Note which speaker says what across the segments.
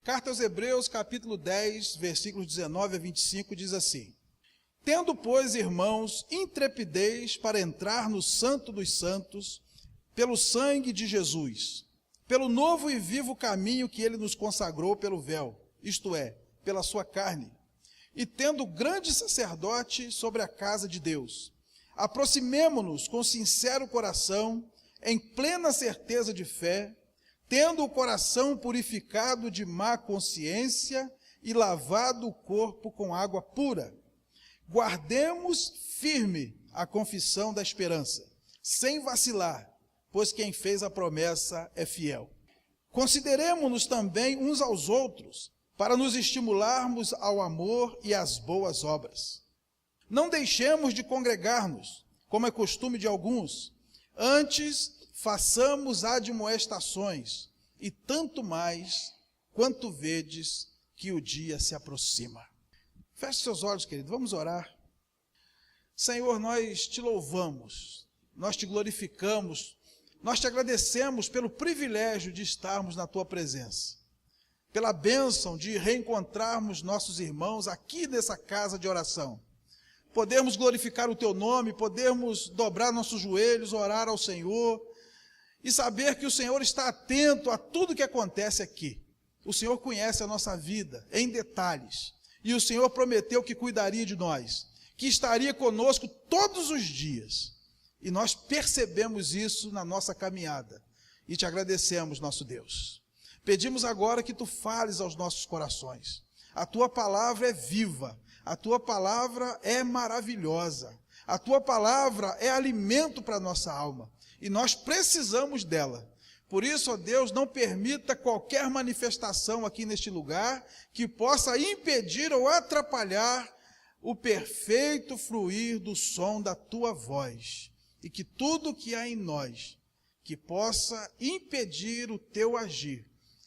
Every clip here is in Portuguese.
Speaker 1: Carta aos Hebreus, capítulo 10, versículos 19 a 25, diz assim: Tendo, pois, irmãos, intrepidez para entrar no Santo dos Santos, pelo sangue de Jesus, pelo novo e vivo caminho que ele nos consagrou pelo véu, isto é, pela sua carne, e tendo grande sacerdote sobre a casa de Deus, aproximemo-nos com sincero coração, em plena certeza de fé, tendo o coração purificado de má consciência e lavado o corpo com água pura. Guardemos firme a confissão da esperança, sem vacilar, pois quem fez a promessa é fiel. Consideremo-nos também uns aos outros, para nos estimularmos ao amor e às boas obras. Não deixemos de congregar-nos, como é costume de alguns, antes façamos admoestações, e tanto mais, quanto vedes que o dia se aproxima. Feche seus olhos, querido, vamos orar. Senhor, nós te louvamos, nós te glorificamos, nós te agradecemos pelo privilégio de estarmos na tua presença, pela bênção de reencontrarmos nossos irmãos aqui nessa casa de oração, podermos glorificar o teu nome, podermos dobrar nossos joelhos, orar ao Senhor e saber que o Senhor está atento a tudo que acontece aqui. O Senhor conhece a nossa vida em detalhes e o Senhor prometeu que cuidaria de nós, que estaria conosco todos os dias. E nós percebemos isso na nossa caminhada e te agradecemos, nosso Deus. Pedimos agora que tu fales aos nossos corações. A tua palavra é viva, a tua palavra é maravilhosa, a tua palavra é alimento para a nossa alma e nós precisamos dela. Por isso, ó Deus, não permita qualquer manifestação aqui neste lugar que possa impedir ou atrapalhar o perfeito fluir do som da tua voz. E que tudo que há em nós que possa impedir o teu agir,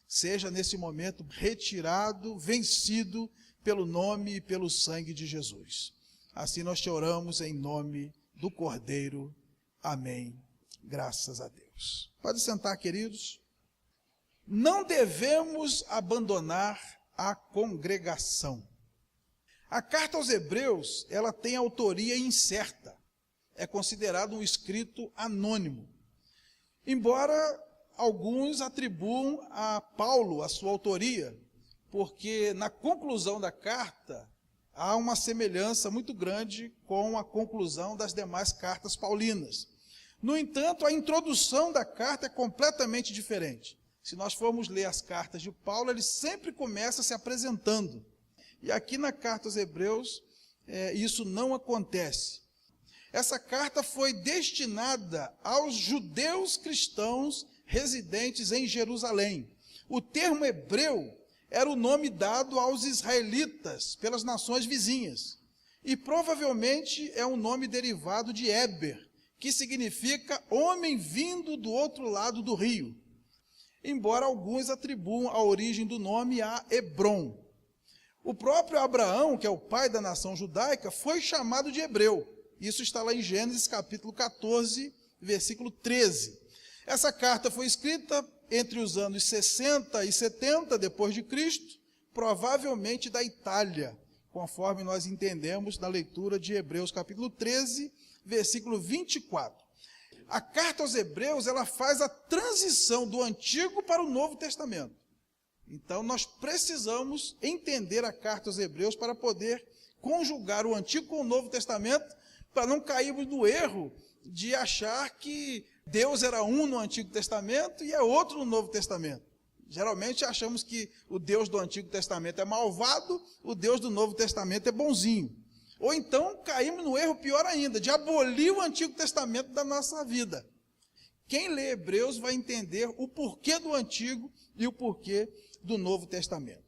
Speaker 1: seja nesse momento retirado, vencido pelo nome e pelo sangue de Jesus. Assim nós te oramos em nome do Cordeiro. Amém. Graças a Deus. Pode sentar, queridos. Não devemos abandonar a congregação. A carta aos Hebreus, ela tem autoria incerta. É considerado um escrito anônimo. Embora alguns atribuam a Paulo a sua autoria, porque na conclusão da carta há uma semelhança muito grande com a conclusão das demais cartas paulinas. No entanto, a introdução da carta é completamente diferente. Se nós formos ler as cartas de Paulo, ele sempre começa se apresentando. E aqui na carta aos Hebreus, isso não acontece. Essa carta foi destinada aos judeus cristãos residentes em Jerusalém. O termo hebreu era o nome dado aos israelitas pelas nações vizinhas. E provavelmente é um nome derivado de Éber, que significa homem vindo do outro lado do rio. Embora alguns atribuam a origem do nome a Hebrom. O próprio Abraão, que é o pai da nação judaica, foi chamado de hebreu. Isso está lá em Gênesis capítulo 14, versículo 13. Essa carta foi escrita entre os anos 60 e 70 depois de Cristo, provavelmente da Itália, conforme nós entendemos na leitura de Hebreus capítulo 13, versículo 24. A carta aos Hebreus, ela faz a transição do Antigo para o Novo Testamento. Então, nós precisamos entender a carta aos Hebreus para poder conjugar o Antigo com o Novo Testamento, para não cairmos no erro de achar que Deus era um no Antigo Testamento e é outro no Novo Testamento. Geralmente achamos que o Deus do Antigo Testamento é malvado, o Deus do Novo Testamento é bonzinho. Ou então caímos no erro pior ainda, de abolir o Antigo Testamento da nossa vida. Quem lê Hebreus vai entender o porquê do Antigo e o porquê do Novo Testamento.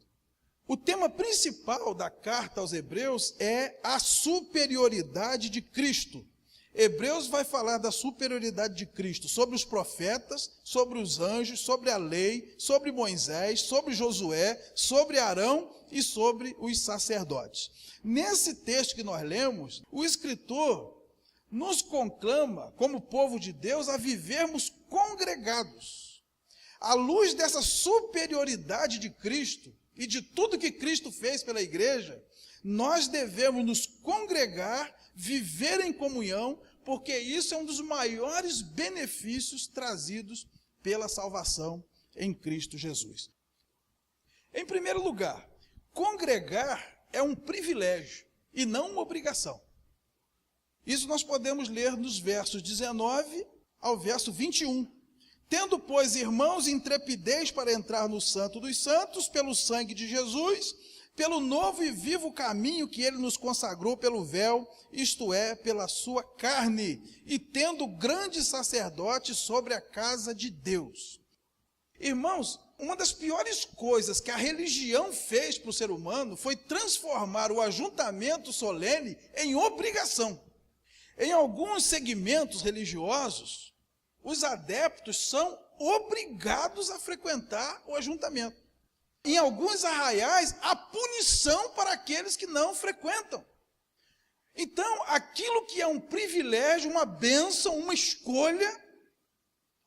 Speaker 1: O tema principal da carta aos Hebreus é a superioridade de Cristo. Hebreus vai falar da superioridade de Cristo sobre os profetas, sobre os anjos, sobre a lei, sobre Moisés, sobre Josué, sobre Arão e sobre os sacerdotes. Nesse texto que nós lemos, o escritor nos conclama, como povo de Deus, a vivermos congregados. À luz dessa superioridade de Cristo, e de tudo que Cristo fez pela igreja, nós devemos nos congregar, viver em comunhão, porque isso é um dos maiores benefícios trazidos pela salvação em Cristo Jesus. Em primeiro lugar, congregar é um privilégio e não uma obrigação. Isso nós podemos ler nos versos 19 ao verso 21. Tendo, pois, irmãos, intrepidez para entrar no Santo dos Santos, pelo sangue de Jesus, pelo novo e vivo caminho que ele nos consagrou pelo véu, isto é, pela sua carne, e tendo grande sacerdote sobre a casa de Deus. Irmãos, uma das piores coisas que a religião fez para o ser humano foi transformar o ajuntamento solene em obrigação. Em alguns segmentos religiosos, os adeptos são obrigados a frequentar o ajuntamento. Em alguns arraiais, há punição para aqueles que não frequentam. Então, aquilo que é um privilégio, uma bênção, uma escolha,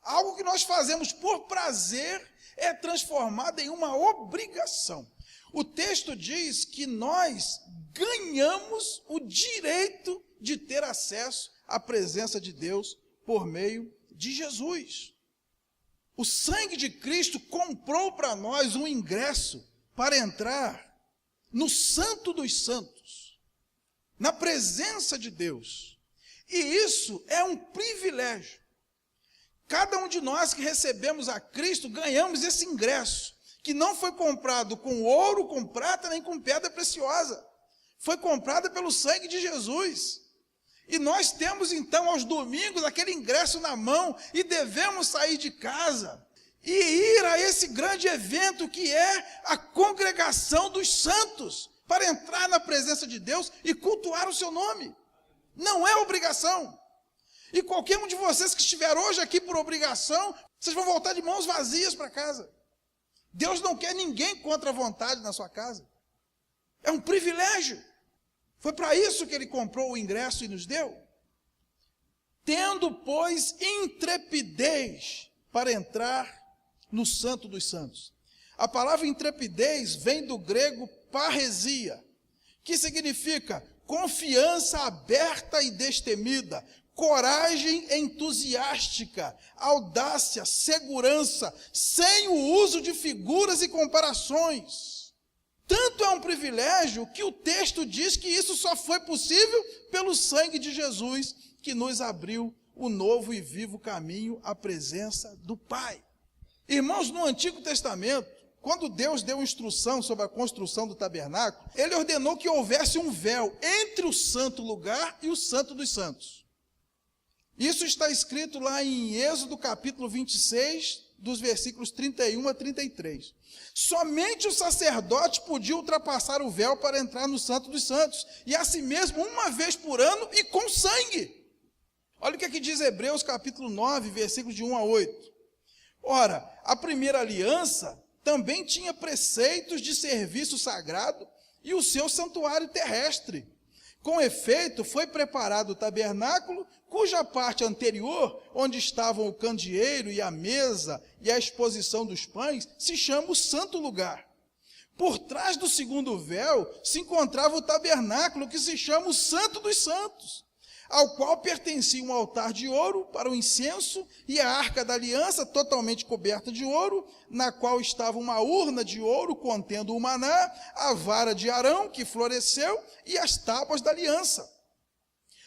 Speaker 1: algo que nós fazemos por prazer, é transformado em uma obrigação. O texto diz que nós ganhamos o direito de ter acesso à presença de Deus por meio de Jesus. O sangue de Cristo comprou para nós um ingresso para entrar no Santo dos Santos, na presença de Deus. E isso é um privilégio. Cada um de nós que recebemos a Cristo, ganhamos esse ingresso, que não foi comprado com ouro, com prata, nem com pedra preciosa. Foi comprado pelo sangue de Jesus. E nós temos então aos domingos aquele ingresso na mão e devemos sair de casa e ir a esse grande evento que é a congregação dos santos, para entrar na presença de Deus e cultuar o seu nome. Não é obrigação. E qualquer um de vocês que estiver hoje aqui por obrigação, vocês vão voltar de mãos vazias para casa. Deus não quer ninguém contra a vontade na sua casa. É um privilégio. Foi para isso que ele comprou o ingresso e nos deu. Tendo, pois, intrepidez para entrar no Santo dos Santos. A palavra intrepidez vem do grego parresia, que significa confiança aberta e destemida, coragem entusiástica, audácia, segurança, sem o uso de figuras e comparações. Tanto é um privilégio que o texto diz que isso só foi possível pelo sangue de Jesus, que nos abriu o novo e vivo caminho à presença do Pai. Irmãos, no Antigo Testamento, quando Deus deu instrução sobre a construção do tabernáculo, ele ordenou que houvesse um véu entre o santo lugar e o Santo dos Santos. Isso está escrito lá em Êxodo capítulo 26, dos versículos 31 a 33. Somente o sacerdote podia ultrapassar o véu para entrar no Santo dos Santos, e assim mesmo uma vez por ano e com sangue. Olha o que aqui diz Hebreus capítulo 9, versículos de 1 a 8. Ora, a primeira aliança também tinha preceitos de serviço sagrado e o seu santuário terrestre. Com efeito, foi preparado o tabernáculo, cuja parte anterior, onde estavam o candeeiro e a mesa e a exposição dos pães, se chama o Santo Lugar. Por trás do segundo véu se encontrava o tabernáculo, que se chama o Santo dos Santos, ao qual pertencia um altar de ouro para o incenso e a arca da aliança totalmente coberta de ouro, na qual estava uma urna de ouro contendo o maná, a vara de Arão que floresceu e as tábuas da aliança.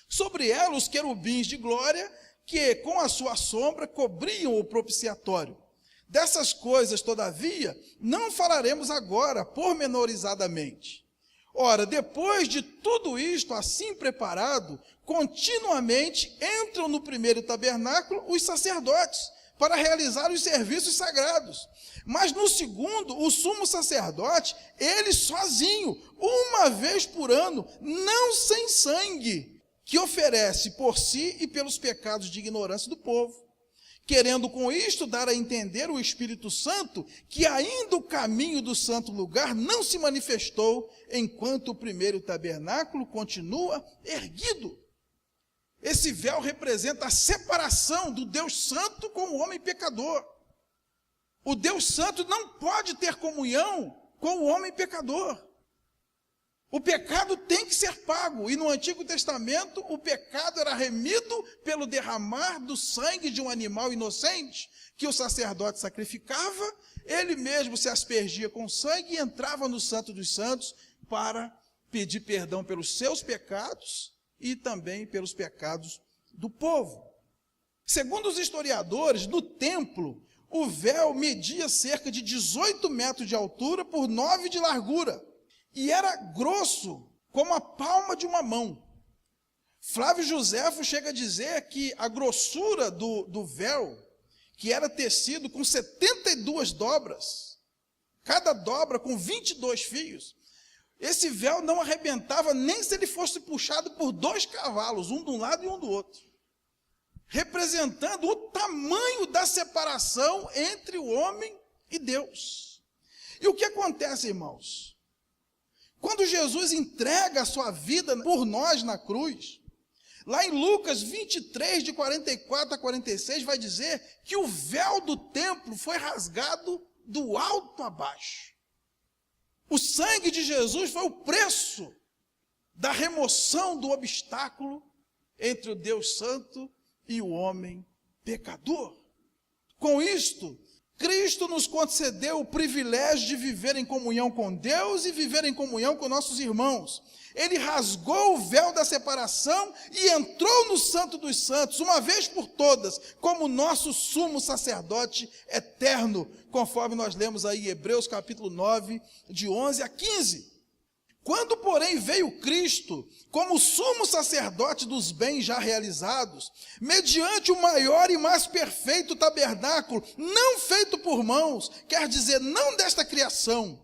Speaker 1: Sobre ela os querubins de glória que com a sua sombra cobriam o propiciatório. Dessas coisas, todavia, não falaremos agora pormenorizadamente. Ora, depois de tudo isto assim preparado, continuamente entram no primeiro tabernáculo os sacerdotes, para realizar os serviços sagrados. Mas no segundo, o sumo sacerdote, ele sozinho, uma vez por ano, não sem sangue, que oferece por si e pelos pecados de ignorância do povo, querendo com isto dar a entender o Espírito Santo que ainda o caminho do santo lugar não se manifestou, enquanto o primeiro tabernáculo continua erguido. Esse véu representa a separação do Deus Santo com o homem pecador. O Deus Santo não pode ter comunhão com o homem pecador. O pecado tem que ser pago, e no Antigo Testamento o pecado era remido pelo derramar do sangue de um animal inocente, que o sacerdote sacrificava, ele mesmo se aspergia com sangue e entrava no Santo dos Santos para pedir perdão pelos seus pecados e também pelos pecados do povo. Segundo os historiadores, no templo, o véu media cerca de 18 metros de altura por 9 de largura, e era grosso como a palma de uma mão. Flávio Joséfo chega a dizer que a grossura do véu, que era tecido com 72 dobras, cada dobra com 22 fios, esse véu não arrebentava nem se ele fosse puxado por 2 cavalos, um de um lado e um do outro, representando o tamanho da separação entre o homem e Deus. E o que acontece, irmãos? Quando Jesus entrega a sua vida por nós na cruz, lá em Lucas 23, de 44 a 46, vai dizer que o véu do templo foi rasgado do alto a baixo. O sangue de Jesus foi o preço da remoção do obstáculo entre o Deus Santo e o homem pecador. Com isto, Cristo nos concedeu o privilégio de viver em comunhão com Deus e viver em comunhão com nossos irmãos. Ele rasgou o véu da separação e entrou no Santo dos Santos, uma vez por todas, como nosso sumo sacerdote eterno, conforme nós lemos aí em Hebreus capítulo 9, de 11 a 15. Quando, porém, veio Cristo, como sumo sacerdote dos bens já realizados, mediante o maior e mais perfeito tabernáculo, não feito por mãos, quer dizer, não desta criação,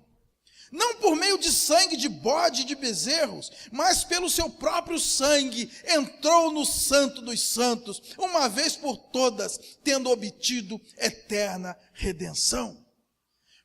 Speaker 1: não por meio de sangue de bode e de bezerros, mas pelo seu próprio sangue, entrou no Santo dos Santos, uma vez por todas, tendo obtido eterna redenção.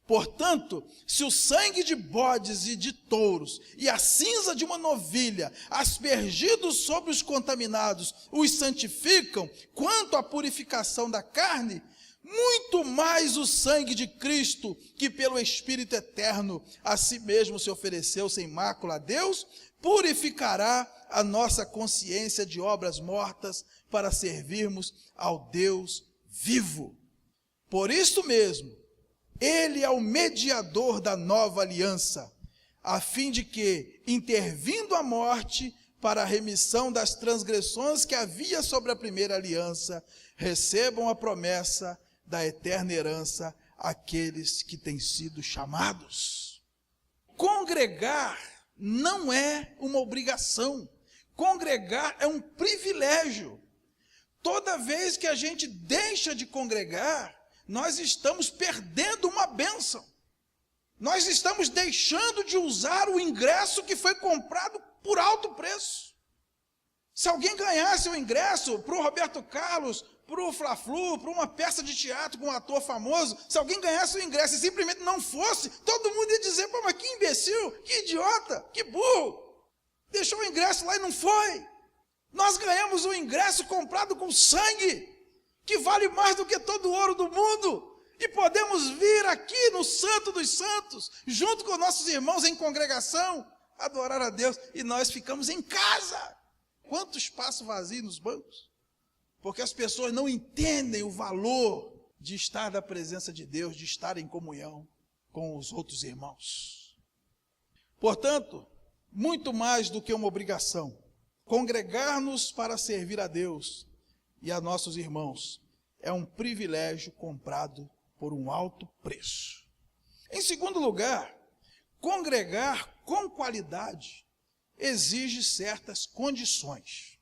Speaker 1: Portanto, se o sangue de bodes e de touros e a cinza de uma novilha, aspergidos sobre os contaminados, os santificam, quanto à purificação da carne, muito mais o sangue de Cristo, que pelo Espírito eterno a si mesmo se ofereceu sem mácula a Deus, purificará a nossa consciência de obras mortas para servirmos ao Deus vivo. Por isso mesmo, Ele é o mediador da nova aliança, a fim de que, intervindo a morte para a remissão das transgressões que havia sobre a primeira aliança, recebam a promessa da eterna herança aqueles que têm sido chamados. Congregar não é uma obrigação, congregar é um privilégio. Toda vez que a gente deixa de congregar, nós estamos perdendo uma bênção. Nós estamos deixando de usar o ingresso que foi comprado por alto preço. Se alguém ganhasse o ingresso para o Roberto Carlos, para o Fla-Flu, para uma peça de teatro com um ator famoso, se alguém ganhasse o ingresso e simplesmente não fosse, todo mundo ia dizer, pô, mas que imbecil, que idiota, que burro, deixou o ingresso lá e não foi. Nós ganhamos o ingresso comprado com sangue, que vale mais do que todo o ouro do mundo, e podemos vir aqui no Santo dos Santos, junto com nossos irmãos em congregação, adorar a Deus, e nós ficamos em casa. Quanto espaço vazio nos bancos? Porque as pessoas não entendem o valor de estar na presença de Deus, de estar em comunhão com os outros irmãos. Portanto, muito mais do que uma obrigação, congregar-nos para servir a Deus e a nossos irmãos é um privilégio comprado por um alto preço. Em segundo lugar, congregar com qualidade exige certas condições.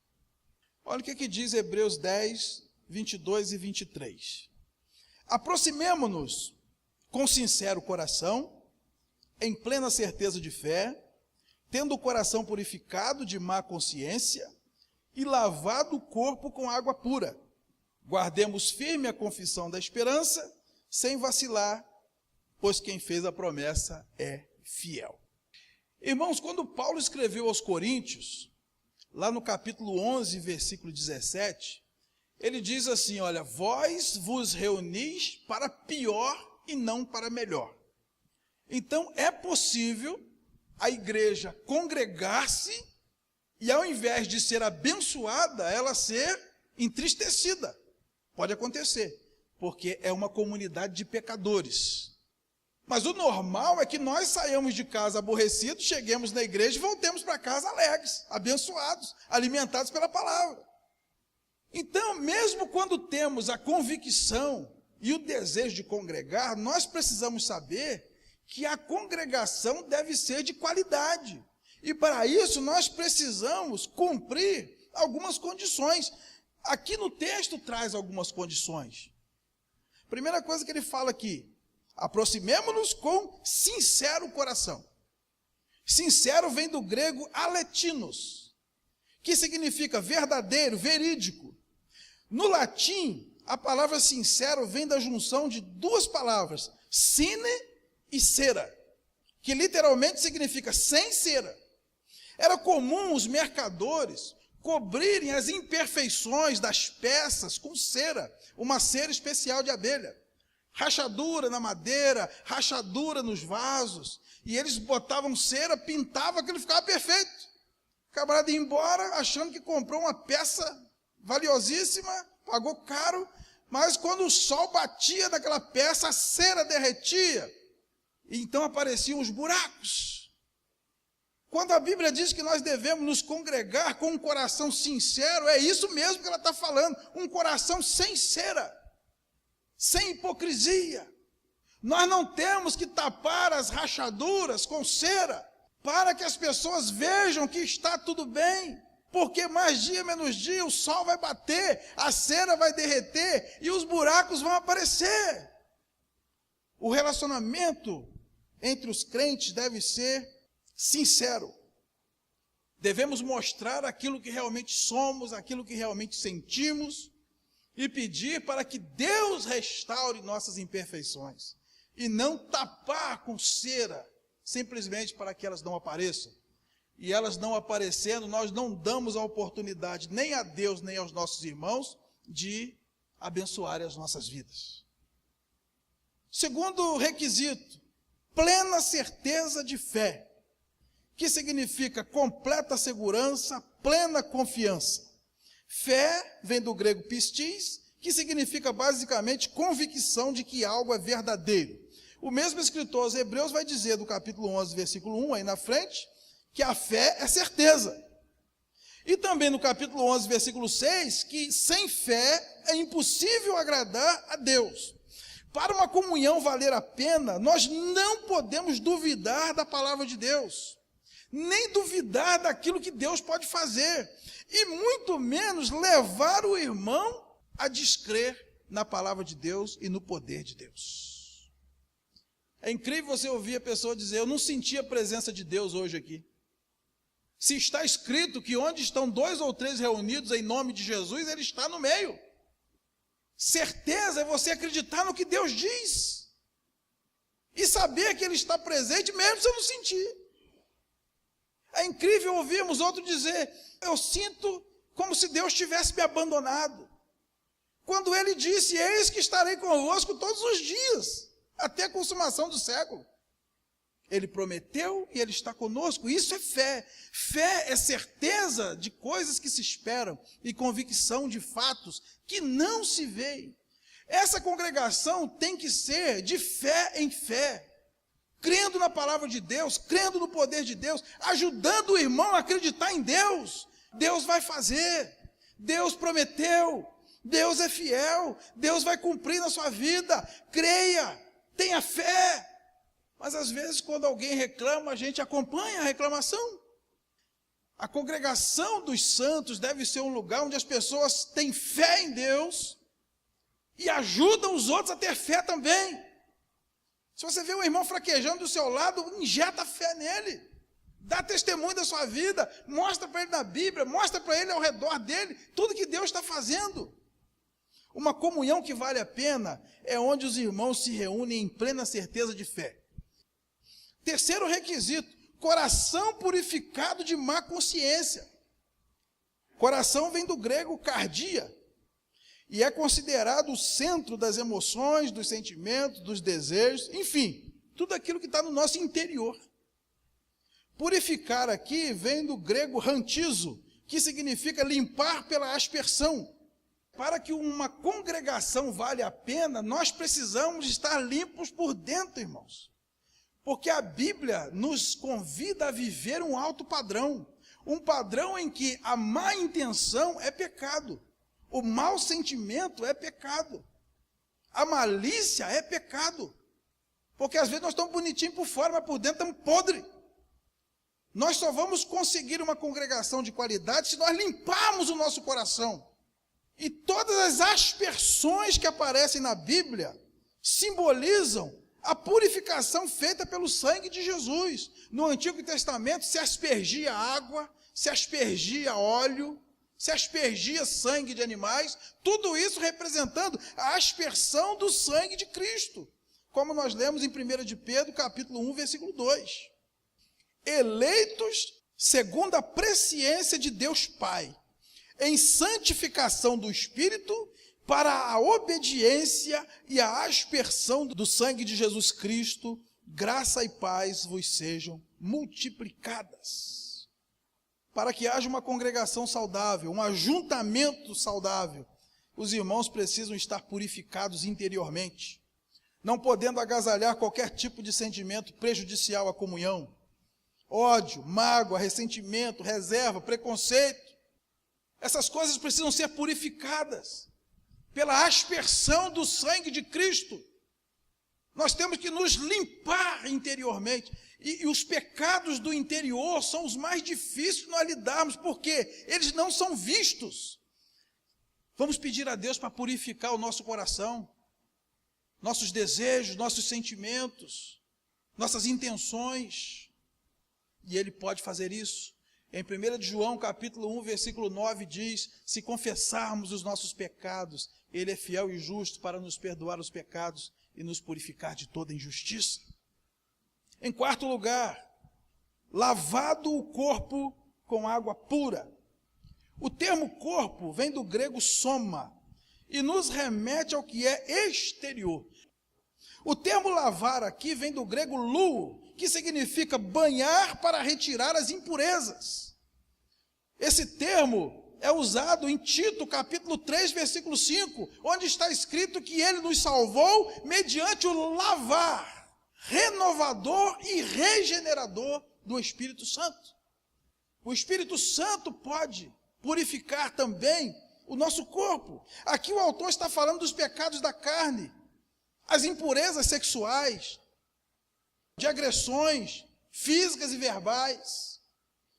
Speaker 1: Olha o que diz Hebreus 10, 22 e 23. Aproximemo-nos com sincero coração, em plena certeza de fé, tendo o coração purificado de má consciência e lavado o corpo com água pura. Guardemos firme a confissão da esperança, sem vacilar, pois quem fez a promessa é fiel. Irmãos, quando Paulo escreveu aos Coríntios, lá no capítulo 11, versículo 17, ele diz assim, olha, vós vos reunis para pior e não para melhor. Então, é possível a igreja congregar-se e, ao invés de ser abençoada, ela ser entristecida. Pode acontecer, porque é uma comunidade de pecadores. Mas o normal é que nós saiamos de casa aborrecidos, cheguemos na igreja e voltemos para casa alegres, abençoados, alimentados pela palavra. Então, mesmo quando temos a convicção e o desejo de congregar, nós precisamos saber que a congregação deve ser de qualidade. E para isso nós precisamos cumprir algumas condições. Aqui no texto traz algumas condições. Primeira coisa que ele fala aqui: aproximemo-nos com sincero coração. Sincero vem do grego aletinos, que significa verdadeiro, verídico. No latim, a palavra sincero vem da junção de duas palavras, sine e cera, que literalmente significa sem cera. Era comum os mercadores cobrirem as imperfeições das peças com cera, uma cera especial de abelha. Rachadura na madeira, rachadura nos vasos, e eles botavam cera, pintavam, aquilo ficava perfeito. O camarada ia embora achando que comprou uma peça valiosíssima, pagou caro, mas quando o sol batia naquela peça, a cera derretia, e então apareciam os buracos. Quando a Bíblia diz que nós devemos nos congregar com um coração sincero, é isso mesmo que ela está falando, um coração sem cera, sem hipocrisia. Nós não temos que tapar as rachaduras com cera, para que as pessoas vejam que está tudo bem, porque mais dia menos dia o sol vai bater, a cera vai derreter e os buracos vão aparecer. O relacionamento entre os crentes deve ser sincero. Devemos mostrar aquilo que realmente somos, aquilo que realmente sentimos, e pedir para que Deus restaure nossas imperfeições, e não tapar com cera, simplesmente para que elas não apareçam. E elas não aparecendo, nós não damos a oportunidade nem a Deus, nem aos nossos irmãos, de abençoarem as nossas vidas. Segundo requisito, plena certeza de fé, que significa completa segurança, plena confiança. Fé vem do grego pistis, que significa basicamente convicção de que algo é verdadeiro. O mesmo escritor aos Hebreus vai dizer, no capítulo 11, versículo 1, aí na frente, que a fé é certeza. E também no capítulo 11, versículo 6, que sem fé é impossível agradar a Deus. Para uma comunhão valer a pena, nós não podemos duvidar da palavra de Deus, nem duvidar daquilo que Deus pode fazer, e muito menos levar o irmão a descrer na palavra de Deus e no poder de Deus. É incrível você ouvir a pessoa dizer: eu não senti a presença de Deus hoje aqui. Se está escrito que onde estão 2 ou 3 reunidos em nome de Jesus, Ele está no meio. Certeza é você acreditar no que Deus diz e saber que Ele está presente mesmo se eu não sentir. É incrível ouvirmos outro dizer: eu sinto como se Deus tivesse me abandonado, quando Ele disse: eis que estarei convosco todos os dias, até a consumação do século. Ele prometeu e Ele está conosco. Isso é fé. Fé é certeza de coisas que se esperam e convicção de fatos que não se veem. Essa congregação tem que ser de fé em fé, crendo na palavra de Deus, crendo no poder de Deus, ajudando o irmão a acreditar em Deus. Deus vai fazer, Deus prometeu, Deus é fiel, Deus vai cumprir na sua vida. Creia, tenha fé. Mas às vezes quando alguém reclama, a gente acompanha a reclamação. A congregação dos santos deve ser um lugar onde as pessoas têm fé em Deus e ajudam os outros a ter fé também. Se você vê um irmão fraquejando do seu lado, injeta fé nele, dá testemunho da sua vida, mostra para ele na Bíblia, mostra para ele ao redor dele tudo que Deus está fazendo. Uma comunhão que vale a pena é onde os irmãos se reúnem em plena certeza de fé. Terceiro requisito: coração purificado de má consciência. Coração vem do grego cardia, e é considerado o centro das emoções, dos sentimentos, dos desejos, enfim, tudo aquilo que está no nosso interior. Purificar aqui vem do grego rantizo, que significa limpar pela aspersão. Para que uma congregação valha a pena, nós precisamos estar limpos por dentro, irmãos. Porque a Bíblia nos convida a viver um alto padrão. Um padrão em que a má intenção é pecado. O mau sentimento é pecado. A malícia é pecado. Porque às vezes nós estamos bonitinhos por fora, mas por dentro estamos podres. Nós só vamos conseguir uma congregação de qualidade se nós limparmos o nosso coração. E todas as aspersões que aparecem na Bíblia simbolizam a purificação feita pelo sangue de Jesus. No Antigo Testamento se aspergia água, se aspergia óleo, se aspergia sangue de animais, tudo isso representando a aspersão do sangue de Cristo, como nós lemos em 1 de Pedro, capítulo 1, versículo 2. Eleitos segundo a presciência de Deus Pai, em santificação do Espírito, para a obediência e a aspersão do sangue de Jesus Cristo, graça e paz vos sejam multiplicadas. Para que haja uma congregação saudável, um ajuntamento saudável, os irmãos precisam estar purificados interiormente, não podendo agasalhar qualquer tipo de sentimento prejudicial à comunhão, ódio, mágoa, ressentimento, reserva, preconceito. Essas coisas precisam ser purificadas pela aspersão do sangue de Cristo. Nós temos que nos limpar interiormente. E os pecados do interior são os mais difíceis de nós lidarmos, porque eles não são vistos. Vamos pedir a Deus para purificar o nosso coração, nossos desejos, nossos sentimentos, nossas intenções. E Ele pode fazer isso. Em 1 de João, capítulo 1, versículo 9, diz: se confessarmos os nossos pecados, Ele é fiel e justo para nos perdoar os pecados e nos purificar de toda injustiça. Em quarto lugar, lavado o corpo com água pura. O termo corpo vem do grego soma e nos remete ao que é exterior. O termo lavar aqui vem do grego luo, que significa banhar para retirar as impurezas. Esse termo é usado em Tito, capítulo 3, versículo 5, onde está escrito que Ele nos salvou mediante o lavar renovador e regenerador do Espírito Santo. O Espírito Santo pode purificar também o nosso corpo. Aqui o autor está falando dos pecados da carne, as impurezas sexuais, de agressões físicas e verbais,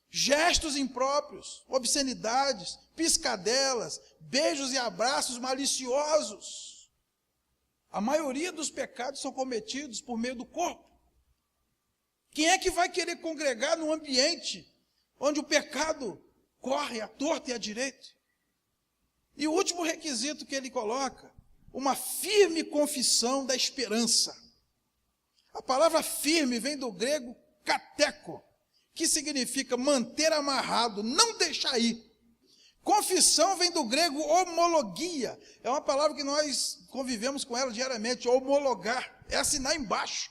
Speaker 1: gestos impróprios, obscenidades, piscadelas, beijos e abraços maliciosos. A maioria dos pecados são cometidos por meio do corpo. Quem é que vai querer congregar num ambiente onde o pecado corre à torta e à direita? E o último requisito que ele coloca, uma firme confissão da esperança. A palavra firme vem do grego kateco, que significa manter amarrado, não deixar ir. Confissão vem do grego homologia, é uma palavra que nós convivemos com ela diariamente, homologar, é assinar embaixo.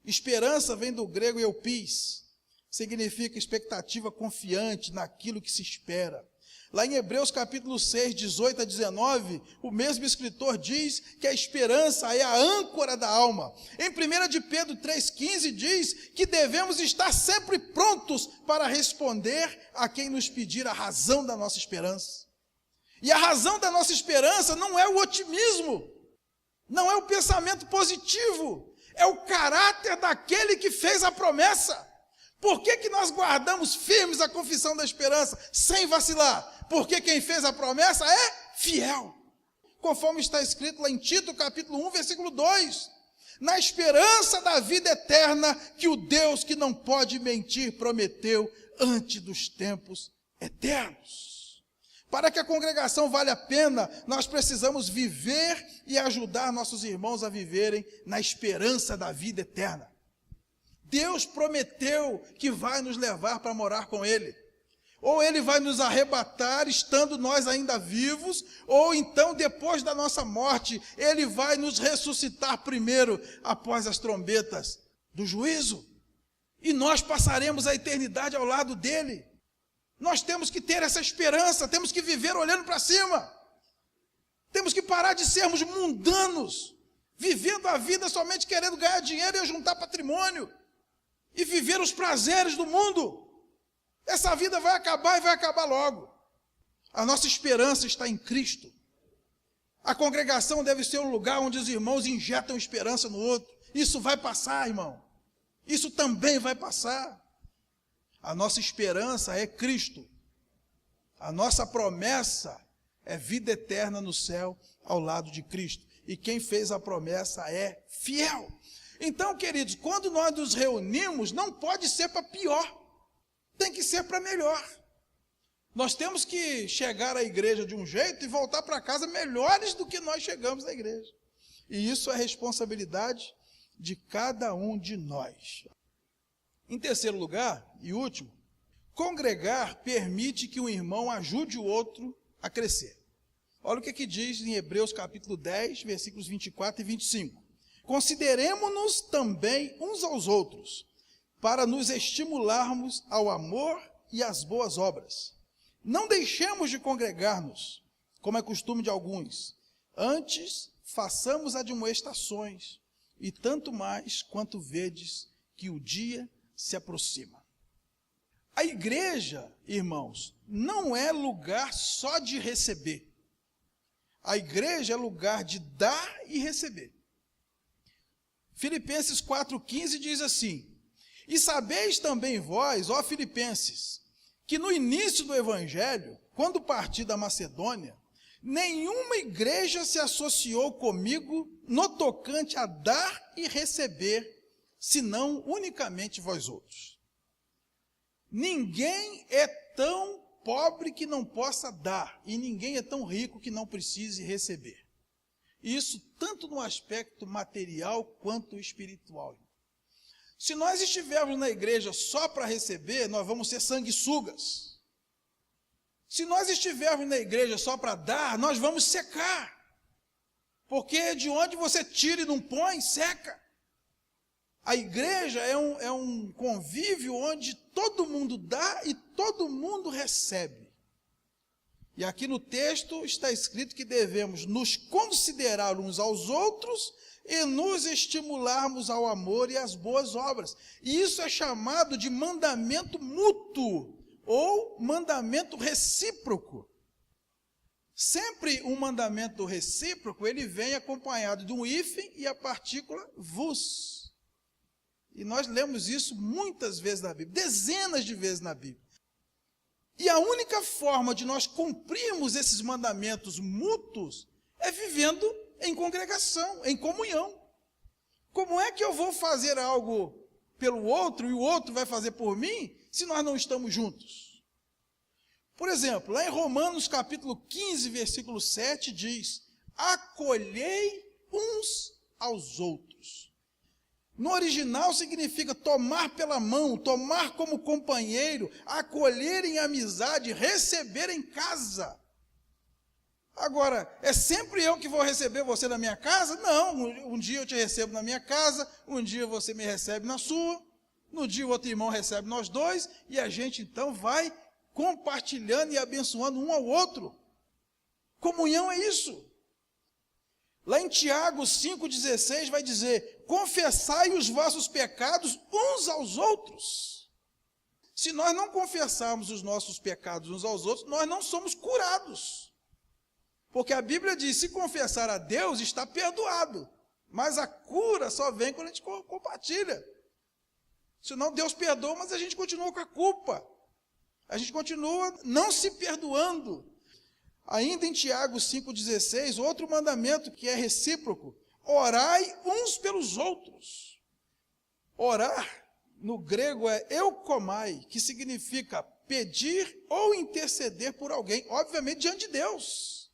Speaker 1: Esperança vem do grego eupis, significa expectativa confiante naquilo que se espera. Lá em Hebreus capítulo 6, 18 a 19, o mesmo escritor diz que a esperança é a âncora da alma. Em 1 de Pedro 3,15 diz que devemos estar sempre prontos para responder a quem nos pedir a razão da nossa esperança. E a razão da nossa esperança não é o otimismo, não é o pensamento positivo, é o caráter daquele que fez a promessa. Por que nós guardamos firmes a confissão da esperança, sem vacilar? Porque quem fez a promessa é fiel. Conforme está escrito lá em Tito, capítulo 1, versículo 2. Na esperança da vida eterna, que o Deus que não pode mentir prometeu antes dos tempos eternos. Para que a congregação valha a pena, nós precisamos viver e ajudar nossos irmãos a viverem na esperança da vida eterna. Deus prometeu que vai nos levar para morar com Ele. Ou ele vai nos arrebatar, estando nós ainda vivos, ou então, depois da nossa morte, ele vai nos ressuscitar primeiro, após as trombetas do juízo. E nós passaremos a eternidade ao lado dele. Nós temos que ter essa esperança, temos que viver olhando para cima. Temos que parar de sermos mundanos, vivendo a vida somente querendo ganhar dinheiro e juntar patrimônio, e viver os prazeres do mundo. Essa vida vai acabar e vai acabar logo. A nossa esperança está em Cristo. A congregação deve ser um lugar onde os irmãos injetam esperança no outro. Isso vai passar, irmão. Isso também vai passar. A nossa esperança é Cristo. A nossa promessa é vida eterna no céu ao lado de Cristo. E quem fez a promessa é fiel. Então, queridos, quando nós nos reunimos, não pode ser para pior. Tem que ser para melhor. Nós temos que chegar à igreja de um jeito e voltar para casa melhores do que nós chegamos à igreja. E isso é responsabilidade de cada um de nós. Em terceiro lugar, e último, congregar permite que um irmão ajude o outro a crescer. Olha o que diz em Hebreus capítulo 10, versículos 24 e 25. Consideremo-nos também uns aos outros, para nos estimularmos ao amor e às boas obras. Não deixemos de congregar-nos, como é costume de alguns. Antes, façamos admoestações, e tanto mais quanto vedes que o dia se aproxima. A igreja, irmãos, não é lugar só de receber. A igreja é lugar de dar e receber. Filipenses 4,15 diz assim: E sabeis também vós, ó Filipenses, que no início do evangelho, quando parti da Macedônia, nenhuma igreja se associou comigo no tocante a dar e receber, senão unicamente vós outros. Ninguém é tão pobre que não possa dar, e ninguém é tão rico que não precise receber. Isso tanto no aspecto material quanto espiritual. Se nós estivermos na igreja só para receber, nós vamos ser sanguessugas. Se nós estivermos na igreja só para dar, nós vamos secar. Porque de onde você tira e não põe, seca. A igreja é um convívio onde todo mundo dá e todo mundo recebe. E aqui no texto está escrito que devemos nos considerar uns aos outros e nos estimularmos ao amor e às boas obras. E isso é chamado de mandamento mútuo ou mandamento recíproco. Sempre um mandamento recíproco, ele vem acompanhado de um hífen e a partícula vos. E nós lemos isso muitas vezes na Bíblia, dezenas de vezes na Bíblia. E a única forma de nós cumprirmos esses mandamentos mútuos é vivendo em congregação, em comunhão. Como é que eu vou fazer algo pelo outro e o outro vai fazer por mim, se nós não estamos juntos? Por exemplo, lá em Romanos capítulo 15, versículo 7, diz: acolhei uns aos outros. No original significa tomar pela mão, tomar como companheiro, acolher em amizade, receber em casa. Agora, é sempre eu que vou receber você na minha casa? Não, um dia eu te recebo na minha casa, um dia você me recebe na sua, no dia o outro irmão recebe nós dois, e a gente então vai compartilhando e abençoando um ao outro. Comunhão é isso. Lá em Tiago 5,16 vai dizer: confessai os vossos pecados uns aos outros. Se nós não confessarmos os nossos pecados uns aos outros, nós não somos curados. Porque a Bíblia diz: se confessar a Deus, está perdoado. Mas a cura só vem quando a gente compartilha. Senão Deus perdoa, mas a gente continua com a culpa. A gente continua não se perdoando. Ainda em Tiago 5,16, outro mandamento que é recíproco: orai uns pelos outros. Orar, no grego, é eukomai, que significa pedir ou interceder por alguém, obviamente diante de Deus.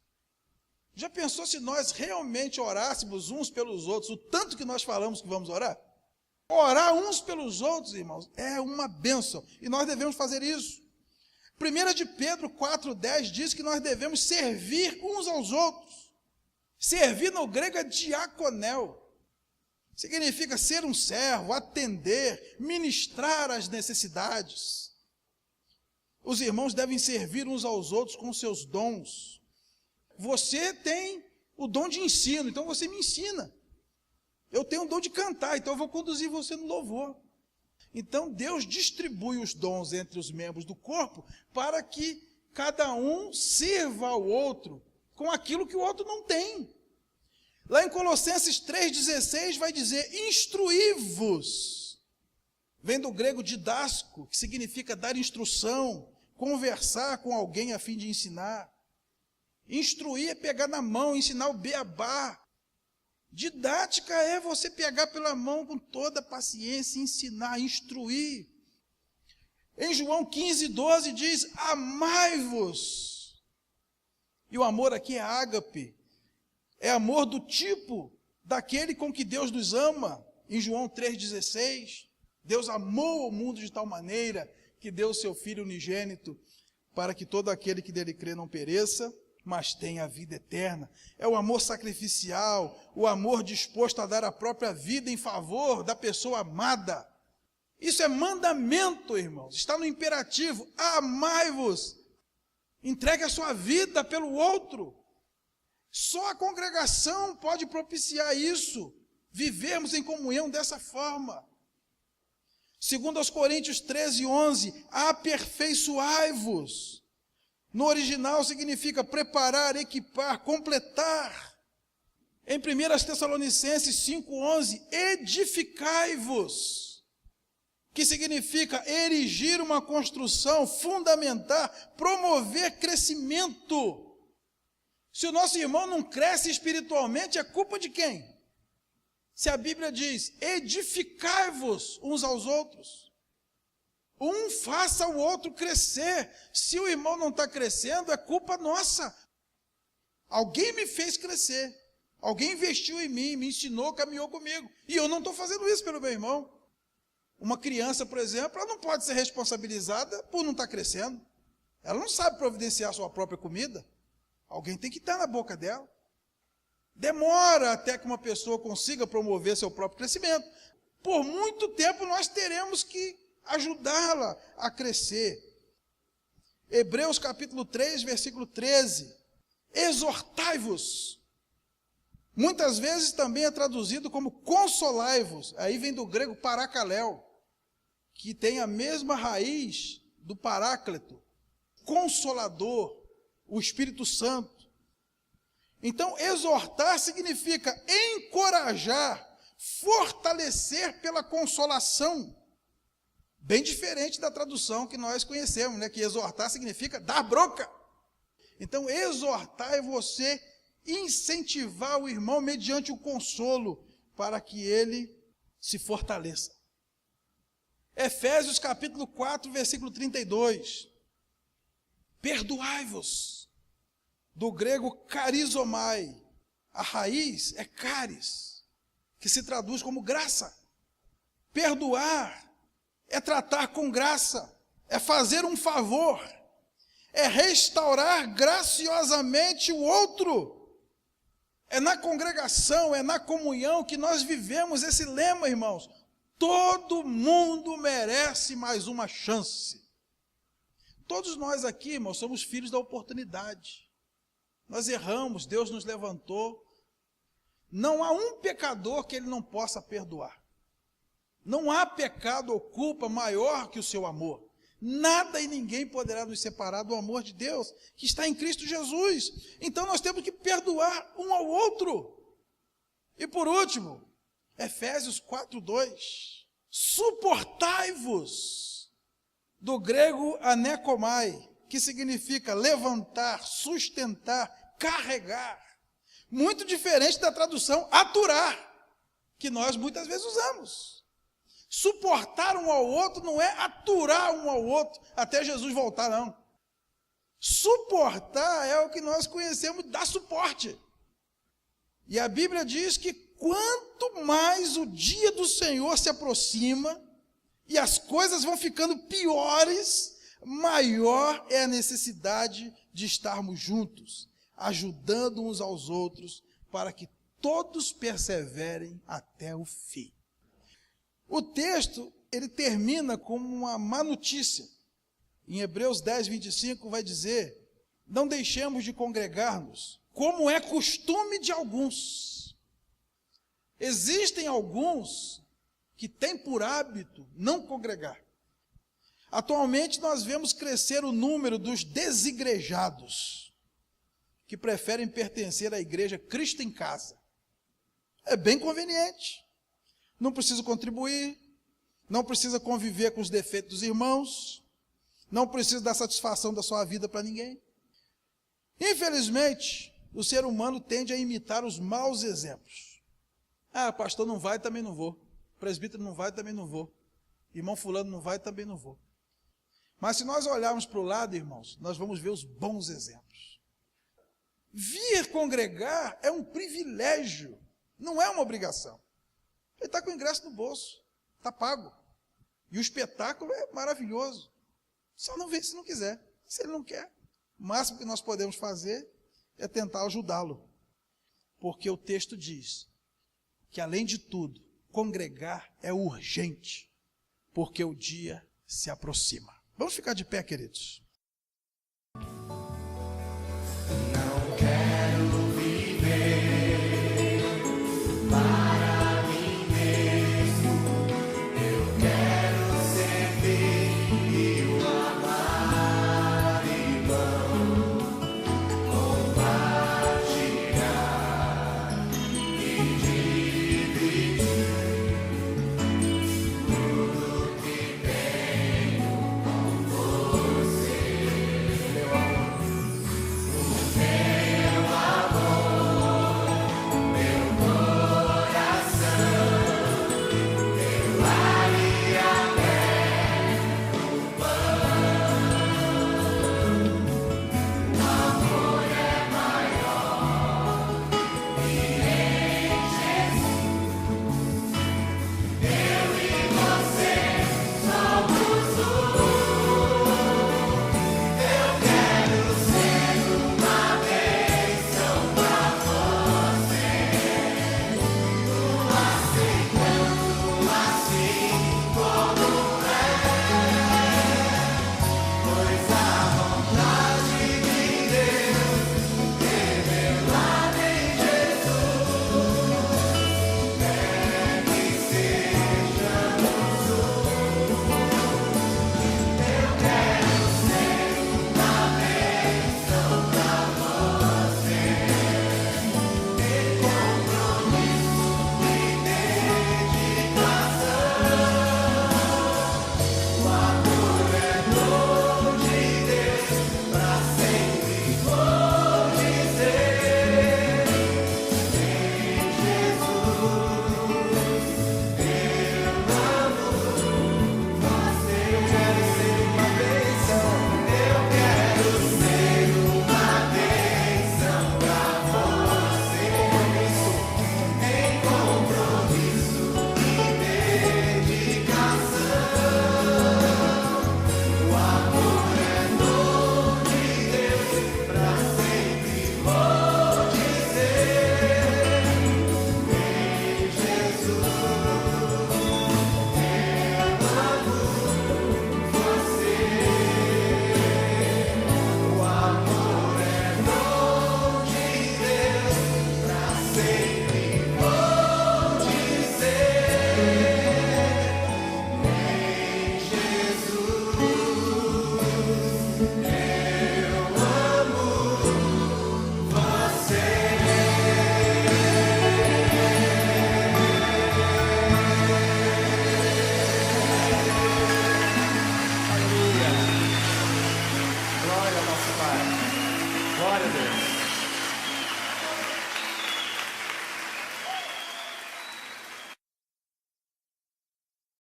Speaker 1: Já pensou se nós realmente orássemos uns pelos outros, o tanto que nós falamos que vamos orar? Orar uns pelos outros, irmãos, é uma bênção, e nós devemos fazer isso. 1 de Pedro 4,10 diz que nós devemos servir uns aos outros. Servir no grego é diaconel. Significa ser um servo, atender, ministrar as necessidades. Os irmãos devem servir uns aos outros com seus dons. Você tem o dom de ensino, então você me ensina. Eu tenho o dom de cantar, então eu vou conduzir você no louvor. Então Deus distribui os dons entre os membros do corpo para que cada um sirva ao outro com aquilo que o outro não tem. Lá em Colossenses 3,16 vai dizer, instruí-vos. Vem do grego didasco, que significa dar instrução, conversar com alguém a fim de ensinar. Instruir é pegar na mão, ensinar o beabá. Didática é você pegar pela mão com toda a paciência, ensinar, instruir. Em João 15,12 diz, amai-vos. E o amor aqui é ágape. É amor do tipo daquele com que Deus nos ama. Em João 3,16, Deus amou o mundo de tal maneira que deu o seu Filho unigênito para que todo aquele que dele crê não pereça, mas tenha a vida eterna. É o amor sacrificial, o amor disposto a dar a própria vida em favor da pessoa amada. Isso é mandamento, irmãos. Está no imperativo. Amai-vos. Entregue a sua vida pelo outro. Só a congregação pode propiciar isso. Vivermos em comunhão dessa forma. Segundo aos Coríntios 13:11, aperfeiçoai-vos. No original significa preparar, equipar, completar. Em 1 Tessalonicenses 5:11, edificai-vos, que significa erigir uma construção, fundamentar, promover crescimento. Se o nosso irmão não cresce espiritualmente, é culpa de quem? Se a Bíblia diz, edificai-vos uns aos outros. Um faça o outro crescer. Se o irmão não está crescendo, é culpa nossa. Alguém me fez crescer. Alguém investiu em mim, me ensinou, caminhou comigo. E eu não estou fazendo isso pelo meu irmão. Uma criança, por exemplo, ela não pode ser responsabilizada por não estar crescendo. Ela não sabe providenciar sua própria comida. Alguém tem que estar na boca dela. Demora até que uma pessoa consiga promover seu próprio crescimento. Por muito tempo nós teremos que ajudá-la a crescer. Hebreus capítulo 3, versículo 13. Exortai-vos. Muitas vezes também é traduzido como consolai-vos. Aí vem do grego paracaléu, que tem a mesma raiz do paráclito. Consolador, o Espírito Santo. Então, exortar significa encorajar, fortalecer pela consolação. Bem diferente da tradução que nós conhecemos, né? Que exortar significa dar bronca. Então, exortar é você incentivar o irmão mediante o consolo para que ele se fortaleça. Efésios capítulo 4, versículo 32. Perdoai-vos. Do grego carizomai. A raiz é caris, que se traduz como graça. Perdoar é tratar com graça, é fazer um favor, é restaurar graciosamente o outro. É na congregação, é na comunhão que nós vivemos esse lema, irmãos. Todo mundo merece mais uma chance. Todos nós aqui, irmãos, somos filhos da oportunidade. Nós erramos, Deus nos levantou. Não há um pecador que ele não possa perdoar. Não há pecado ou culpa maior que o seu amor. Nada e ninguém poderá nos separar do amor de Deus, que está em Cristo Jesus. Então nós temos que perdoar um ao outro. E por último, Efésios 4:2. Suportai-vos, do grego anekomai, que significa levantar, sustentar, carregar. Muito diferente da tradução aturar, que nós muitas vezes usamos. Suportar um ao outro não é aturar um ao outro até Jesus voltar, não. Suportar é o que nós conhecemos, dar suporte. E a Bíblia diz que quanto mais o dia do Senhor se aproxima e as coisas vão ficando piores, maior é a necessidade de estarmos juntos, ajudando uns aos outros, para que todos perseverem até o fim. O texto, ele termina com uma má notícia. Em Hebreus 10, 25 vai dizer: não deixemos de congregar-nos, como é costume de alguns. Existem alguns que têm por hábito não congregar. Atualmente nós vemos crescer o número dos desigrejados, que preferem pertencer à igreja Cristo em Casa. É bem conveniente. Não precisa contribuir, não precisa conviver com os defeitos dos irmãos, não precisa dar satisfação da sua vida para ninguém. Infelizmente, o ser humano tende a imitar os maus exemplos. Ah, pastor não vai, também não vou. Presbítero não vai, também não vou. Irmão fulano não vai, também não vou. Mas se nós olharmos para o lado, irmãos, nós vamos ver os bons exemplos. Vir congregar é um privilégio, não é uma obrigação. Ele está com o ingresso no bolso, está pago. E o espetáculo é maravilhoso. Só não vem se não quiser. Se ele não quer, o máximo que nós podemos fazer é tentar ajudá-lo. Porque o texto diz que, além de tudo, congregar é urgente, porque o dia se aproxima. Vamos ficar de pé, queridos.